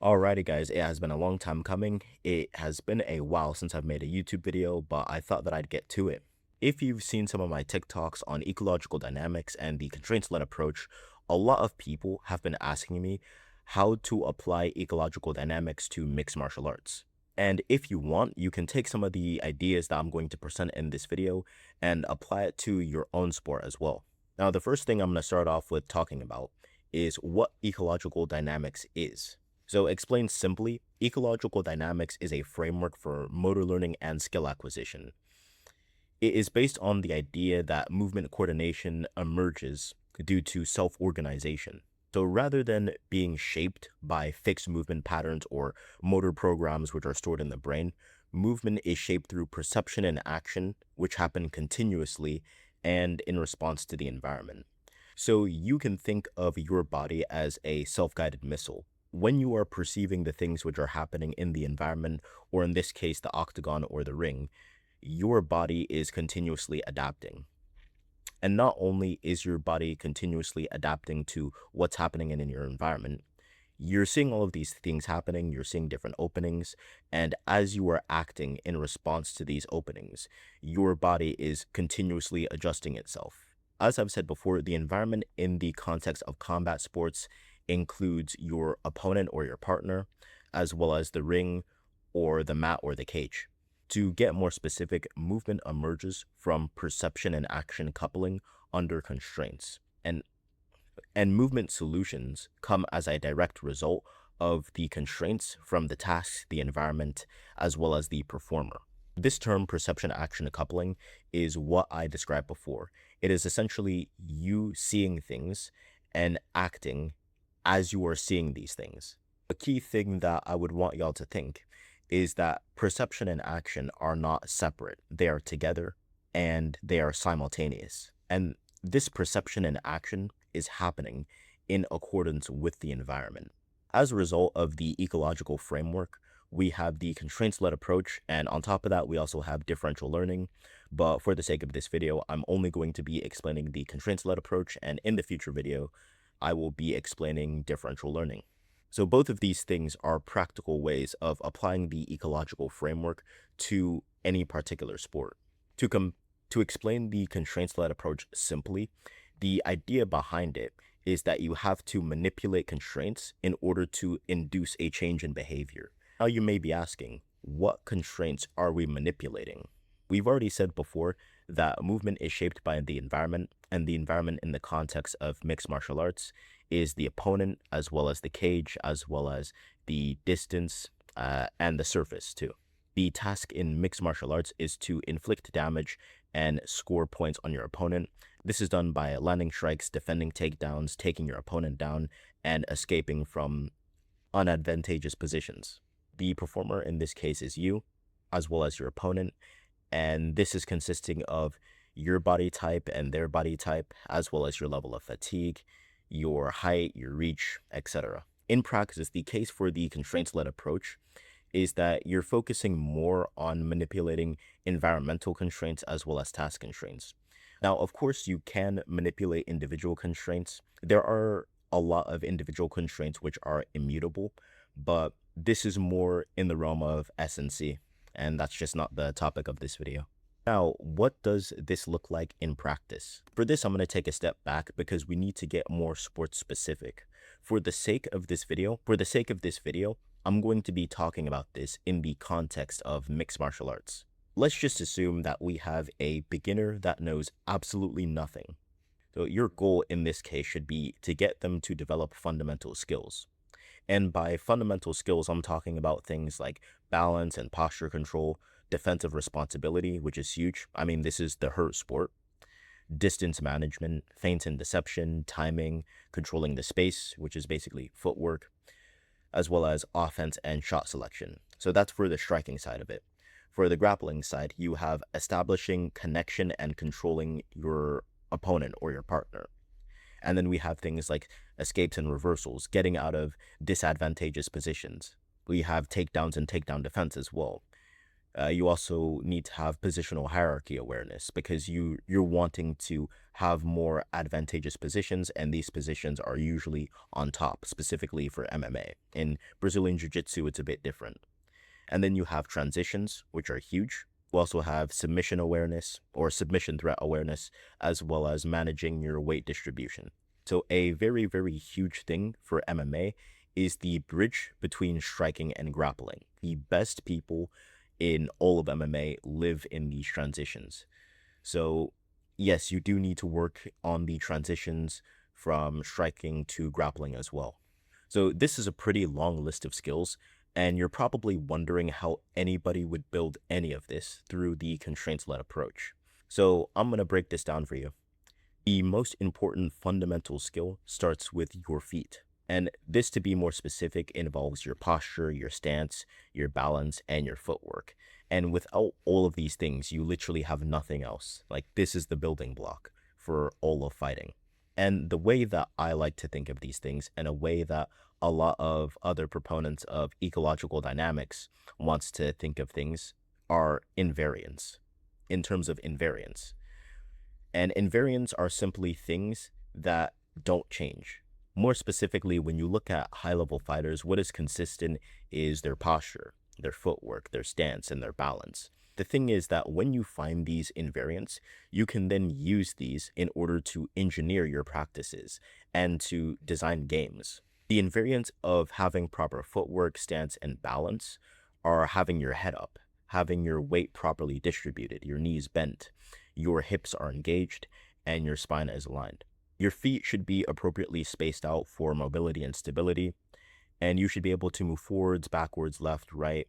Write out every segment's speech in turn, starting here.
Alrighty guys, it has been a long time coming. It has been a while since I've made a YouTube video, but I thought that I'd get to it. If you've seen some of my TikToks on ecological dynamics and the constraints-led approach, a lot of people have been asking me how to apply ecological dynamics to mixed martial arts. And if you want, you can take some of the ideas that I'm going to present in this video and apply it to your own sport as well. Now, the first thing I'm going to start off with talking about is what ecological dynamics is. So explained simply, ecological dynamics is a framework for motor learning and skill acquisition. It is based on the idea that movement coordination emerges due to self-organization. So rather than being shaped by fixed movement patterns or motor programs which are stored in the brain, movement is shaped through perception and action, which happen continuously and in response to the environment. So you can think of your body as a self-guided missile. When you are perceiving the things which are happening in the environment, or in this case, the octagon or the ring, your body is continuously adapting. And not only is your body continuously adapting to what's happening in your environment, you're seeing all of these things happening, you're seeing different openings, and as you are acting in response to these openings, your body is continuously adjusting itself. As I've said before, the environment in the context of combat sports includes your opponent or your partner, as well as the ring or the mat or the cage. To get more specific, movement emerges from perception and action coupling under constraints. And movement solutions come as a direct result of the constraints from the task, the environment, as well as the performer. This term, perception-action coupling, is what I described before. It is essentially you seeing things and acting as you are seeing these things. A key thing that I would want y'all to think is that perception and action are not separate. They are together and they are simultaneous. And this perception and action is happening in accordance with the environment. As a result of the ecological framework, we have the constraints-led approach, and on top of that, we also have differential learning. But for the sake of this video, I'm only going to be explaining the constraints-led approach, and in the future video, I will be explaining differential learning. So both of these things are practical ways of applying the ecological framework to any particular sport. To explain the constraints-led approach simply, the idea behind it is that you have to manipulate constraints in order to induce a change in behavior. Now you may be asking, what constraints are we manipulating? We've already said before that movement is shaped by the environment, and the environment in the context of mixed martial arts is the opponent, as well as the cage, as well as the distance, and the surface too. The task in mixed martial arts is to inflict damage and score points on your opponent. This is done by landing strikes, defending takedowns, taking your opponent down, and escaping from unadvantageous positions. The performer in this case is you, as well as your opponent, and this is consisting of your body type and their body type, as well as your level of fatigue, your height, your reach, etc. In practice, the case for the constraints-led approach is that you're focusing more on manipulating environmental constraints as well as task constraints. Now, of course, you can manipulate individual constraints. There are a lot of individual constraints which are immutable, but this is more in the realm of S&C, and that's just not the topic of this video. Now, what does this look like in practice? For this, I'm going to take a step back because we need to get more sports specific. For the sake of this video, I'm going to be talking about this in the context of mixed martial arts. Let's just assume that we have a beginner that knows absolutely nothing. So your goal in this case should be to get them to develop fundamental skills. And by fundamental skills, I'm talking about things like balance and posture control, defensive responsibility, which is huge. I mean, this is the hurt sport. Distance management, feint and deception, timing, controlling the space, which is basically footwork, as well as offense and shot selection. So that's for the striking side of it. For the grappling side, you have establishing connection and controlling your opponent or your partner. And then we have things like escapes and reversals, getting out of disadvantageous positions. We have takedowns and takedown defense as well. You also need to have positional hierarchy awareness because you're wanting to have more advantageous positions, and these positions are usually on top, specifically for MMA. In Brazilian Jiu-Jitsu, it's a bit different. And then you have transitions, which are huge. You also have submission awareness or submission threat awareness, as well as managing your weight distribution. So a very, very huge thing for MMA is the bridge between striking and grappling. The best people in all of MMA live in these transitions. So yes, you do need to work on the transitions from striking to grappling as well. So this is a pretty long list of skills, and you're probably wondering how anybody would build any of this through the constraints-led approach. So I'm going to break this down for you. The most important fundamental skill starts with your feet. And this, to be more specific, involves your posture, your stance, your balance, and your footwork. And without all of these things, you literally have nothing else. Like, this is the building block for all of fighting. And the way that I like to think of these things, and a way that a lot of other proponents of ecological dynamics wants to think of things, are invariants. In terms of invariants. And invariants are simply things that don't change. More specifically, when you look at high-level fighters, what is consistent is their posture, their footwork, their stance, and their balance. The thing is that when you find these invariants, you can then use these in order to engineer your practices and to design games. The invariants of having proper footwork, stance, and balance are having your head up, having your weight properly distributed, your knees bent, your hips are engaged, and your spine is aligned. Your feet should be appropriately spaced out for mobility and stability, and you should be able to move forwards, backwards, left, right,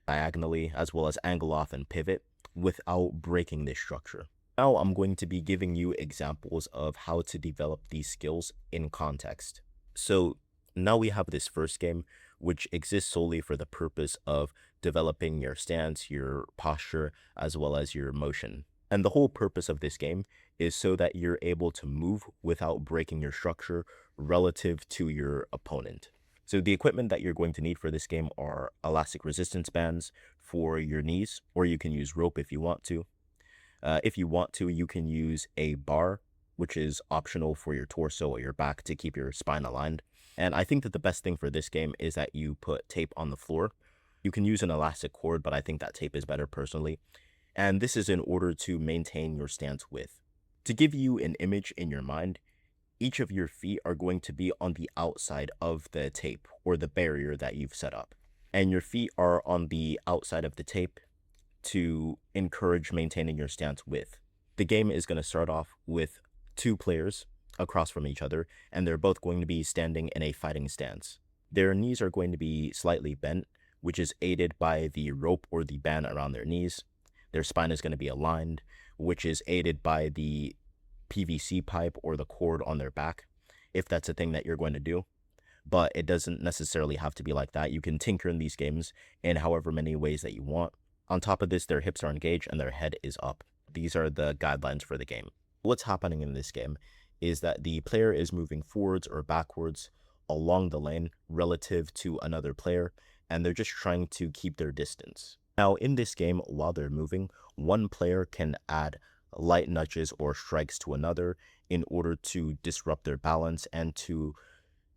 diagonally, as well as angle off and pivot without breaking this structure. Now I'm going to be giving you examples of how to develop these skills in context. So now we have this first game, which exists solely for the purpose of developing your stance, your posture, as well as your motion. And the whole purpose of this game is so that you're able to move without breaking your structure relative to your opponent. So the equipment that you're going to need for this game are elastic resistance bands for your knees, or you can use rope if you want to. If you want to, you can use a bar, which is optional for your torso or your back to keep your spine aligned. And I think that the best thing for this game is that you put tape on the floor. You can use an elastic cord, but I think that tape is better personally. And this is in order to maintain your stance width. To give you an image in your mind, each of your feet are going to be on the outside of the tape or the barrier that you've set up. And your feet are on the outside of the tape to encourage maintaining your stance width. The game is going to start off with two players across from each other, and they're both going to be standing in a fighting stance. Their knees are going to be slightly bent, which is aided by the rope or the band around their knees. Their spine is going to be aligned, which is aided by the PVC pipe or the cord on their back, if that's a thing that you're going to do. But it doesn't necessarily have to be like that. You can tinker in these games in however many ways that you want. On top of this, their hips are engaged and their head is up. These are the guidelines for the game. What's happening in this game is that the player is moving forwards or backwards along the lane relative to another player, and they're just trying to keep their distance. Now, in this game, while they're moving, one player can add light nudges or strikes to another in order to disrupt their balance and to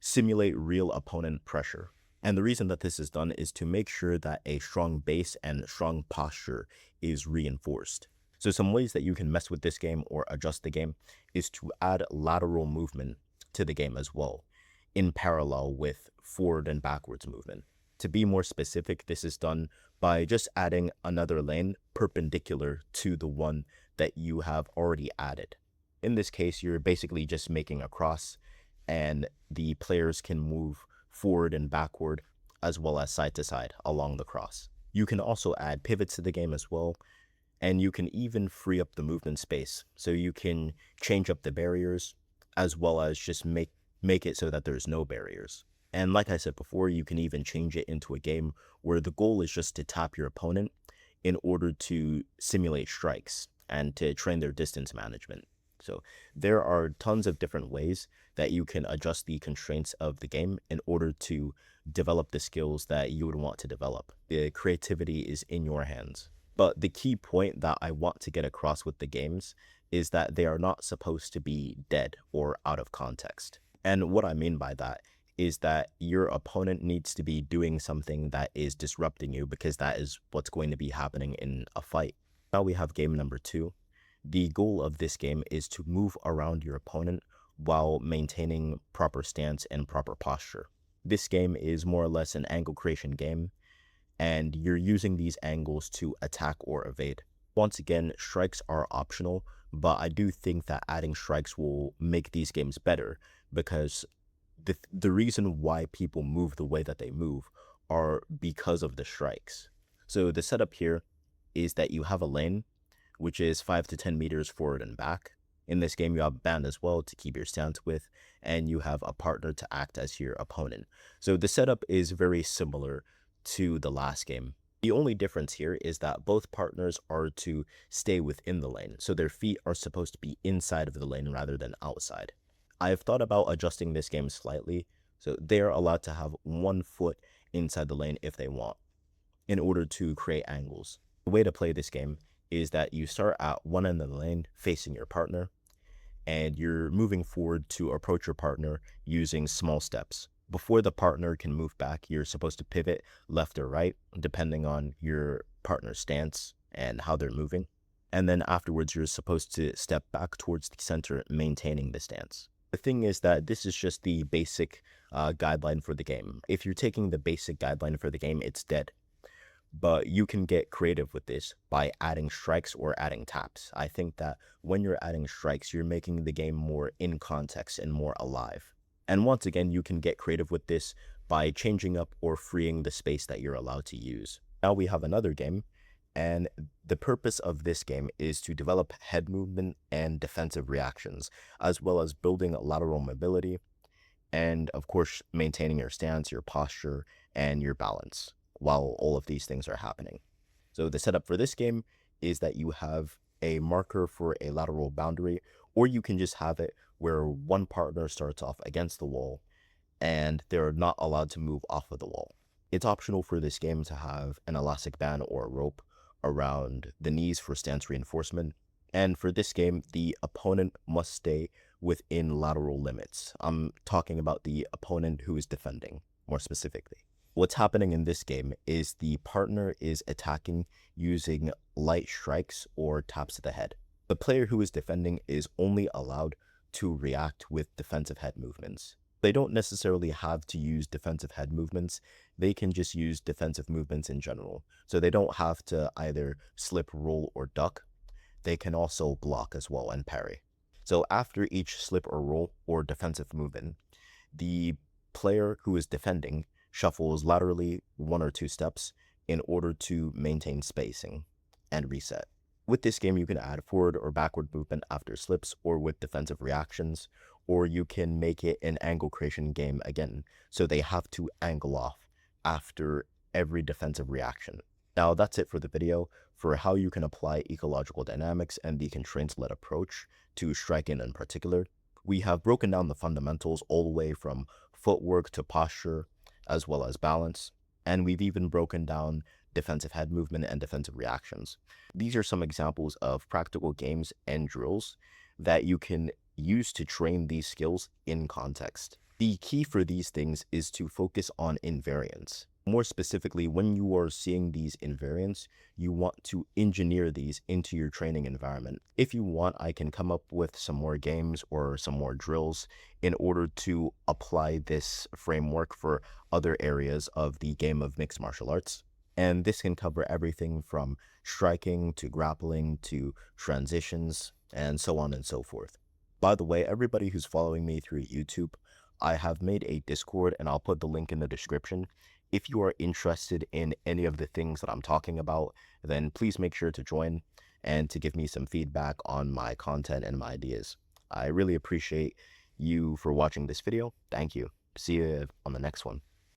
simulate real opponent pressure. And the reason that this is done is to make sure that a strong base and strong posture is reinforced. So some ways that you can mess with this game or adjust the game is to add lateral movement to the game as well, in parallel with forward and backwards movement. To be more specific, this is done by just adding another lane perpendicular to the one that you have already added. In this case, you're basically just making a cross, and the players can move forward and backward as well as side to side along the cross. You can also add pivots to the game as well, and you can even free up the movement space. So you can change up the barriers as well as just make it so that there's no barriers. And like I said before, you can even change it into a game where the goal is just to tap your opponent in order to simulate strikes and to train their distance management. So there are tons of different ways that you can adjust the constraints of the game in order to develop the skills that you would want to develop. The creativity is in your hands. But the key point that I want to get across with the games is that they are not supposed to be dead or out of context. And what I mean by that is that your opponent needs to be doing something that is disrupting you, because that is what's going to be happening in a fight. Now we have game number 2. The goal of this game is to move around your opponent while maintaining proper stance and proper posture. This game is more or less an angle creation game, and you're using these angles to attack or evade. Once again, strikes are optional, but I do think that adding strikes will make these games better, because the reason why people move the way that they move are because of the strikes. So the setup here is that you have a lane, which is 5 to 10 meters forward and back. In this game, you have a band as well to keep your stance with, and you have a partner to act as your opponent. So the setup is very similar to the last game. The only difference here is that both partners are to stay within the lane, so their feet are supposed to be inside of the lane rather than outside. I've thought about adjusting this game slightly, so they're allowed to have one foot inside the lane if they want, in order to create angles. The way to play this game is that you start at one end of the lane facing your partner, and you're moving forward to approach your partner using small steps. Before the partner can move back, you're supposed to pivot left or right, depending on your partner's stance and how they're moving. And then afterwards, you're supposed to step back towards the center, maintaining the stance. The thing is that this is just the basic guideline for the game. If you're taking the basic guideline for the game, it's dead. But you can get creative with this by adding strikes or adding taps. I think that when you're adding strikes, you're making the game more in context and more alive. And once again, you can get creative with this by changing up or freeing the space that you're allowed to use. Now we have another game, and the purpose of this game is to develop head movement and defensive reactions, as well as building lateral mobility, and of course, maintaining your stance, your posture, and your balance while all of these things are happening. So the setup for this game is that you have a marker for a lateral boundary, or you can just have it where one partner starts off against the wall and they're not allowed to move off of the wall. It's optional for this game to have an elastic band or a rope around the knees for stance reinforcement. And for this game, the opponent must stay within lateral limits. I'm talking about the opponent who is defending, more specifically. What's happening in this game is the partner is attacking using light strikes or taps to the head. The player who is defending is only allowed to react with defensive head movements. They don't necessarily have to use defensive head movements. They can just use defensive movements in general. So they don't have to either slip, roll, or duck. They can also block as well and parry. So after each slip or roll or defensive movement, the player who is defending shuffles laterally 1 or 2 steps in order to maintain spacing and reset. With this game, you can add forward or backward movement after slips or with defensive reactions, or you can make it an angle creation game again, so they have to angle off after every defensive reaction. Now that's it for the video for how you can apply ecological dynamics and the constraints-led approach to striking in particular. We have broken down the fundamentals all the way from footwork to posture, as well as balance, and we've even broken down defensive head movement and defensive reactions. These are some examples of practical games and drills that you can use to train these skills in context. The key for these things is to focus on invariants. More specifically, when you are seeing these invariants, you want to engineer these into your training environment. If you want, I can come up with some more games or some more drills in order to apply this framework for other areas of the game of mixed martial arts. And this can cover everything from striking to grappling to transitions and so on and so forth. By the way, everybody who's following me through YouTube, I have made a Discord and I'll put the link in the description. If you are interested in any of the things that I'm talking about, then please make sure to join and to give me some feedback on my content and my ideas. I really appreciate you for watching this video. Thank you. See you on the next one.